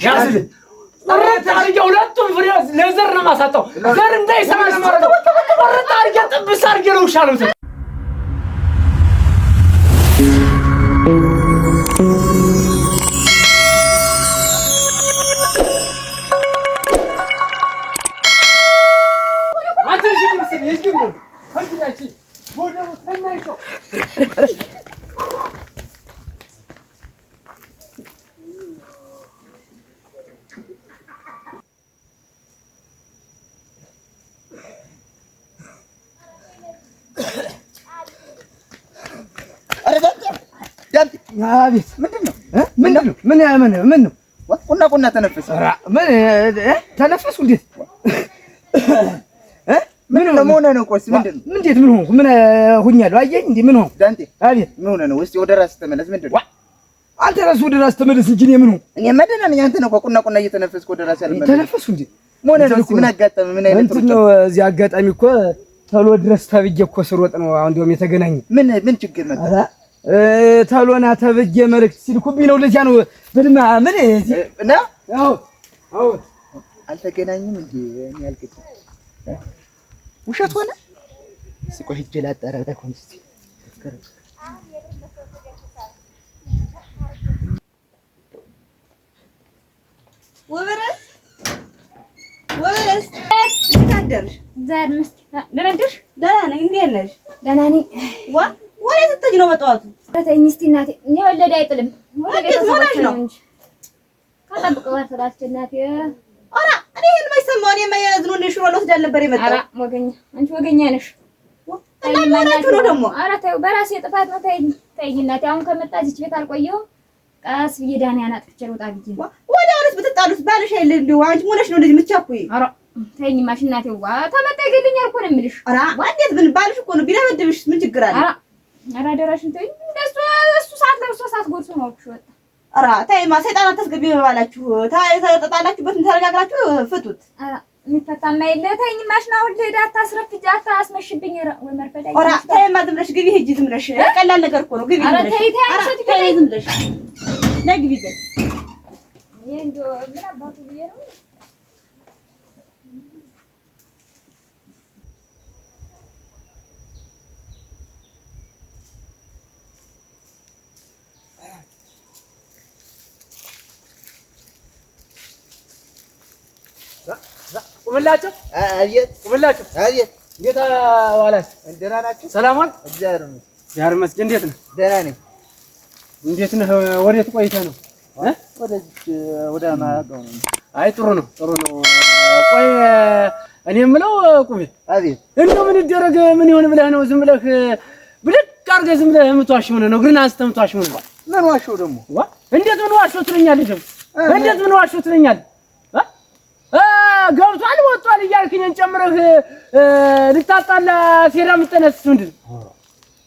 ያዝ ቆረጥ አድርጌ ሁለቱም ፍሬ ለዘር ነው ማሳጣው ዘር እንዳይሰማ ነው ማረው ቆረጥ አድርጌ ጥብስ አድርጌ ነው ሻለው አቤት ምንድነው? ቁና ተነፈሰ። ምን ተነፈሱ? እንዴት ምን ሆነ ነው? ቆይስ ምንድነው? እንዴት ምን ሆንኩ? ምን ሆኛለሁ? አየኝ እንዴ? ምን ሆንኩ? ዳንቴ አቤት ምን ሆነ ነው? እስቲ ወደ ራስህ ተመለስ። ምንድነው? አንተ ራስህ ወደ ራስህ ተመለስ እንጂ ምን ሆንኩ? እኔ መደና ነኝ። አንተ ነው ቁና እየተነፈስኩ ወደ ራስህ አልመለስ። ተነፈሱ እንዴ? ምን ሆነ ነው? ምን አጋጠመ? ምን አይነት ነው? እዚህ አጋጣሚ እኮ ተሎ ድረስ ተብዬ እኮ ስሮጥ ነው አሁን እንደውም የተገናኘ። ምን ችግር መጣ? ተሎና ተብዬ መልእክት ሲልኩብኝ ነው። ለዚያ ነው በልማ ምን እና አዎ አልተገናኝም እንዴ? እኔ አልገናኝም። ውሸት ሆነ። ሲቆይ ሂጅ ላጣራ ኮንስቲ ወበረስ ታደርሽ ዛሬ መስኪ ደረደሽ ደህና ነኝ። እንዴት ነሽ? ደህና ነኝ። ወዴት ስትሄጂ ነው በጠዋቱ? ተይኝ እስኪ እናቴ። እኔ ወለደ አይጥልም ወዴት ነው እንጂ ካጠብቀው አሰራች እናቴ። ኧረ እኔ ይሄን ማይሰማው እኔ ማያዝኑ እንደ ሽሮ ልወስዳል ነበር የመጣው። ኧረ ወገኛ አንቺ ወገኛ ነሽ። እና ማናችሁ ነው ደግሞ? ኧረ ተይው በራሴ ጥፋት ነው። ተይኝ እናቴ። አሁን ከመጣ እዚች ቤት አልቆየሁም። ቀስ ብዬ ዳንያን አጥፍቼ ልውጣ ብዬ ነው። ወዲያውንስ ብትጣሉስ ባልሽ አይደል እንዴ? አንቺ ሆነሽ ነው እንደዚህ የምትቻኩይ? ኧረ ተይኝ ማሽ እናቴ። ተመጣ ይገልኛል እኮ ነው የምልሽ። ኧረ እንዴት ምን ባልሽ እኮ ነው ቢደበድብሽ ምን ችግር አለ? ኧረ አደራሽን ተይኝ። እሱ ሰዓት ለብሶ ሰዓት ጎርሶ ነው እኮ ወጣ። ኧረ ተይማ ሰይጣን አታስገቢ በባላችሁ ተጣላችሁበት ተረጋግራችሁ ፍቱት። ኧረ የሚፈታማ የለ። ተይኝ ማሽና ሁሉ ሄዳ አታስረፍጂ አታስመሽብኝ። ወይ መርፈዳ ኧረ ተይማ ዝም ብለሽ ግቢ ሂጂ። ዝም ብለሽ ቀላል ነገር እኮ ነው። ግቢ ዝም ብለሽ ኧረ ተይ ዝም ብለሽ ነግቢ ዘይ ይሄ እንደው ምን አባቱ ብዬ ነው ቁምላችሁ አየት ቁምላችሁ አየት እንዴት ዋላችሁ? ደህና ናችሁ? ሰላም ዋል? እግዚአብሔር ይመስገን። እንዴት ነህ? ደህና ነኝ። እንዴት ነህ? ወዴት ቆይተህ ነው? ወደ ማጋው ነው። አይ ጥሩ ነው ጥሩ ነው። ቆይ እኔ የምለው ቁሜ አቤት እንደው ምን ይደረግ ምን ይሆን ብለህ ነው? ዝም ብለህ ብድግ አድርገህ ዝም ብለህ የምትዋሽ ሆነ ነው? ግን አንስተህ የምትዋሽ ሆነ ነው። ምን ዋሽው ደግሞ? እንዴት ምን ዋሽው ትለኛለህ ደግሞ? እንዴት ምን ዋሽው ትለኛለህ? ገብቷል ወጥቷል እያልክኝ ጨምረህ ልታጣላ ሴራ የምትጠነስስ ምንድን ነው?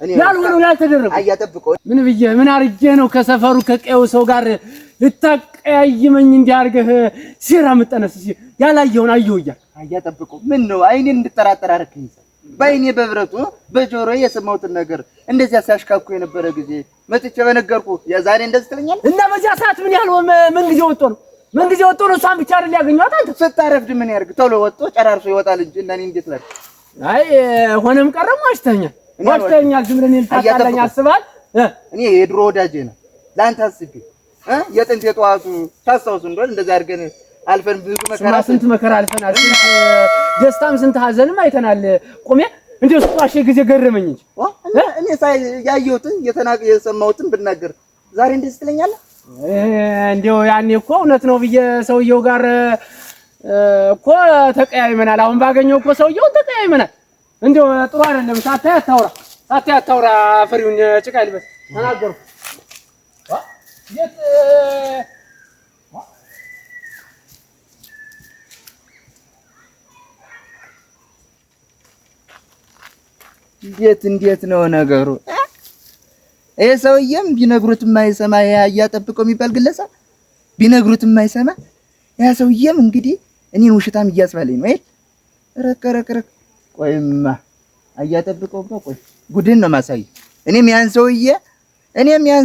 ያልሆነው ያልተደረገው አያጠብቀው ምን ብዬ ምን አርጌ ነው ከሰፈሩ ከቀየው ሰው ጋር ልታቀያይመኝ እንዲያርገህ ሴራ የምትጠነስስ? ያላየውን አየሁ እያልክ አያጠብቀው ምን ነው? አይኔን እንድጠራጠር አደረክኝ። በአይኔ በብረቱ በጆሮዬ የሰማሁትን ነገር እንደዚያ ሲያሽካኩ የነበረ ጊዜ መጥቼ በነገርኩህ የዛሬ እንደዚህ ትለኛለህ? እና በዚያ ሰዓት ምን ያህል ምን ጊዜ ወጥቶ ነው? ምን ጊዜ ወጥቶ ነው? እሷን ብቻ አይደል ያገኘኋት? አንተ ስታረፍድ ምን ያርግ? ቶሎ ወጥቶ ጨራርሶ ይወጣል እንጂ እና እኔ እንዴት ላድርግ? አይ ሆነም ቀረም ዋሽተኛል። ዝም ብለህ እኔን ታጣላኝ አስባል። እኔ የድሮ ወዳጄ ነው ለአንተ አስቤ የጥንት የጠዋቱ ታስታውስ እንደሆነ እንደዛ አድርገን አልፈን ብዙ መከራ ስንት መከራ አልፈናል። ስንት ደስታም ስንት ሀዘንም አይተናል። ቁሜ እንደው ስጧሽ ጊዜ ገረመኝ እንጂ እኔ ያየሁትን የሰማሁትን ብናገር ዛሬ እንደዚህ ትለኛለህ? እንደው ያኔ እኮ እውነት ነው ብዬ ሰውየው ጋር እኮ ተቀያይመናል። አሁን ባገኘው እኮ ሰውየው ተቀያይመናል። እንደው ጥሩ አይደለም። ሳታይ አታውራ ፍሪውን ጭቃ ይልበስ ተናገርኩ። እንዴት ነው ነገሩ? ይሄ ሰውዬም ቢነግሩት የማይሰማ ያያጠብቀው የሚባል ግለሰብ ቢነግሩት የማይሰማ ያ ሰውዬም እንግዲህ እኔን ውሽታም እያስባለኝ ነው አይደል? ረከረከረ ቆይማ አያጠብቀው ቆይ ጉድን ነው ማሳይ። እኔም ያን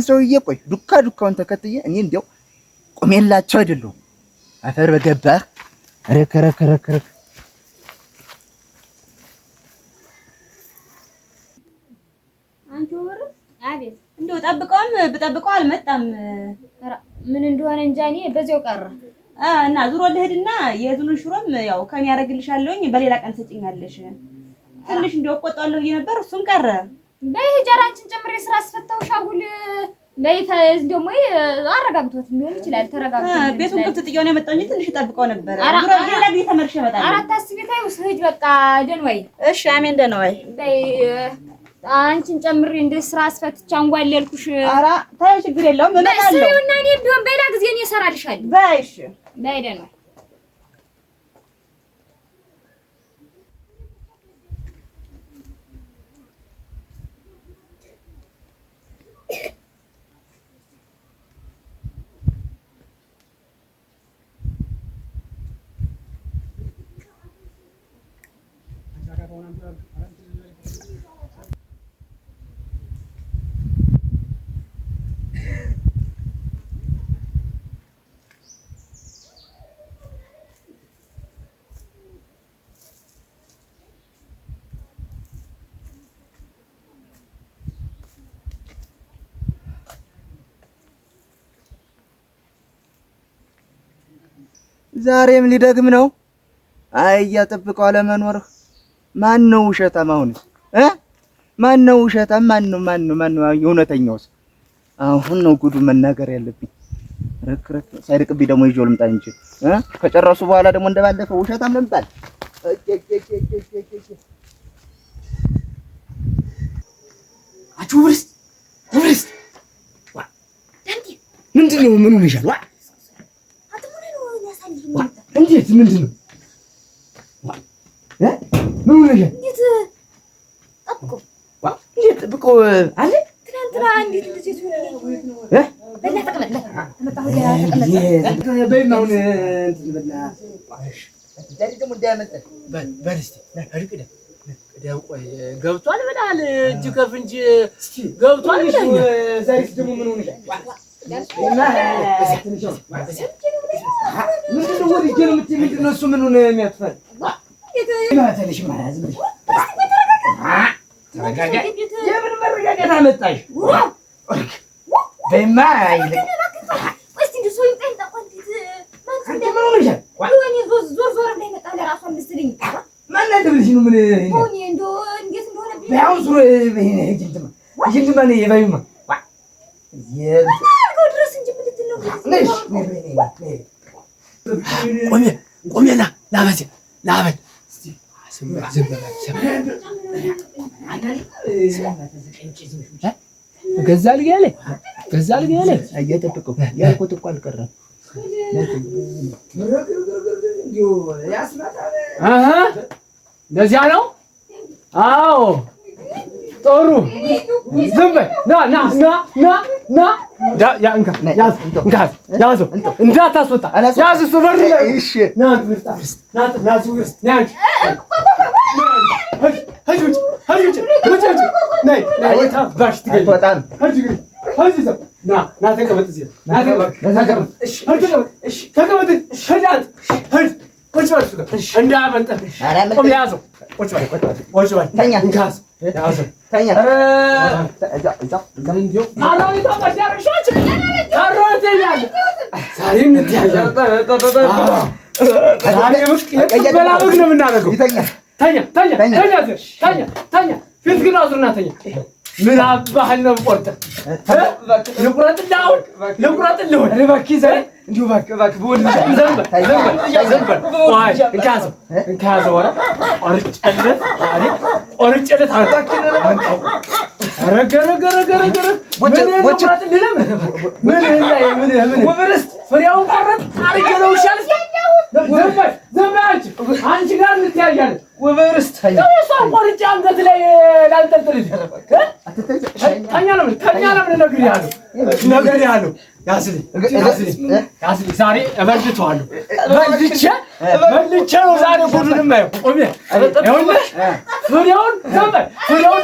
ሰውዬ ቆይ ዱካውን ተከትዬ እኔ እንደው ቁሜላቸው አይደሉም። አፈር በገባህ ረከረከረከረ አንቺ ወር አቤት እንደው ብጠብቀው አልመጣም። ምን እንደሆነ እንጃ እኔ በዚያው ቀረ እና ዙሮ ልሄድና የህዝኑን ሽሮም ያው ከኔ ያደርግልሻለሁኝ በሌላ ቀን ሰጪኛለሽ። ትንሽ እንደው ቆጣለሁ ነበር እሱም ቀረ። በህጀራችን ጨምሬ ስራ አስፈታውሽ አሁን ለይተዝ ደግሞ አረጋግቶት ሊሆን ይችላል። ተረጋግቶ ቤቱን ከተጥያው ነው የመጣው እንጂ ትንሽ ጠብቀው ነበር። ዙሮ ሌላ ጊዜ ተመርሽ ይመጣል። አራት አስቤ ታዩ ስህጅ በቃ ደንወይ። እሺ አሜን ደንወይ። በይ አንቺን ጨምሬ እንደ ስራ አስፈትቻ አንጓለልኩሽ። ኧረ ታዩ ችግር የለውም እመጣለሁ። በስሪውና እኔ ቢሆን በሌላ ጊዜ እኔ እሰራልሻለሁ። በይ እሺ በይ ደንወይ። ዛሬም ሊደግም ነው። አይ እያጠብቀው አለመኖርህ። ማን ነው ውሸታም? አሁንስ ማን ነው ውሸታም? ማን ነው እውነተኛውስ? አሁን ነው ጉዱ መናገር ያለብኝ። ረክረክ ሳይርቅብኝ ደግሞ ይዤው ልምጣ እንጂ ከጨረሱ በኋላ ደግሞ እንደባለፈው ውሸታም ልምጣል። አቹ ውርስት ምንድን ነው? ምን ሆነሻል? እንዴት ምንድን ነው? ምን ሆነሻል? እንዴት ጠብቆ አለ ትናንትና እንዴት እንደዚህ ሆነ? በእና ተቀመጥ ተመጣሁ ተቀመጥ በእናውን እንትን በላ ዛሬ ደግሞ እንዳያመጣ በልስቲ አርቅደ ደው ቆይ ገብቷል ብላል እጅ ከፍንጅ ገብቷል ብላል። ዛሬ ደግሞ ምን ሆነሻል? ምንድነው ወዲህ ነው የምትይ? ምንድነው እሱ? ምን ሆነ የሚያጥፋል? ይባታልሽ ማለት ነው። ተረጋጋ። የምን መረጋጋት አመጣሽ? በማ አይልቅ እስቲ እንደሱ ይንቀን ተቆንቲት ማን እንደሆነ ወይኔ ዞር እንዳይመጣ ለራሱ አምስትልኝ ማን እንደብልሽ ነው? ምን ሆኔ እንዴት እንደሆነ ቢያው ዙር በእኔ ህጅንተማ ነው የባዩማ ድረስ እንጂ ምንድን ነው? ቆሜ ላበል ገዛ ልጅ ያለ እየጠበቀው ያልኩት እኮ አልቀረም። እንደዚያ ነው። አዎ ጥሩ ዝም በል ና ያዘው እንዳታስወጣ ያዝ እሱ በር እሺ ምን አባህል ነው ቆርጠህ ልቁረጥልህ እባክህ ዛሬ እንዲሁ እባክህ በወልድ ዘንበል እንካዘው ወራ ኦርጨለት አንታው ረገረገረገረ ምን ወበረስ ፍሬውን ቆረጥ አርገ ነው ይሻል ዘንበል አንቺ ጋር እንተያያለን ወበረስ ተው ቆርጬ አንገት ላይ ላንጠልጥልህ ተኛ ነው ነግሬሃለሁ ያዝልኝ ዛሬ እበልተዋለሁ። በልቼ ነው ዛሬ ጉዱን የማየው። ቆሜ ይኸውልህ ፍሬውን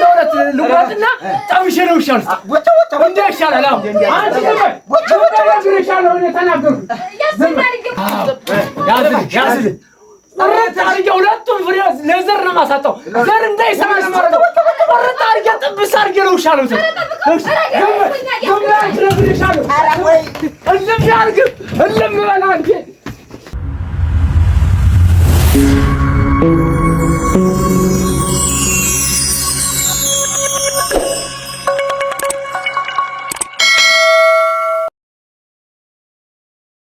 ለሁለት ልቁረጥና ጠብሼ ነው ይሻል እንደ ይሻላል። አንቺ ይሻለው እኔ ተናገርኩ። ያዝልኝ ቆረጥ አድርጌ ሁለቱም ፍሬ ለዘር ነው የማሳጣው። ዘር እንዳይሰማ ነው የማደርገው። ቆረጥ አድርጌ ጥብስ አድርጌ ነው ይሻለው።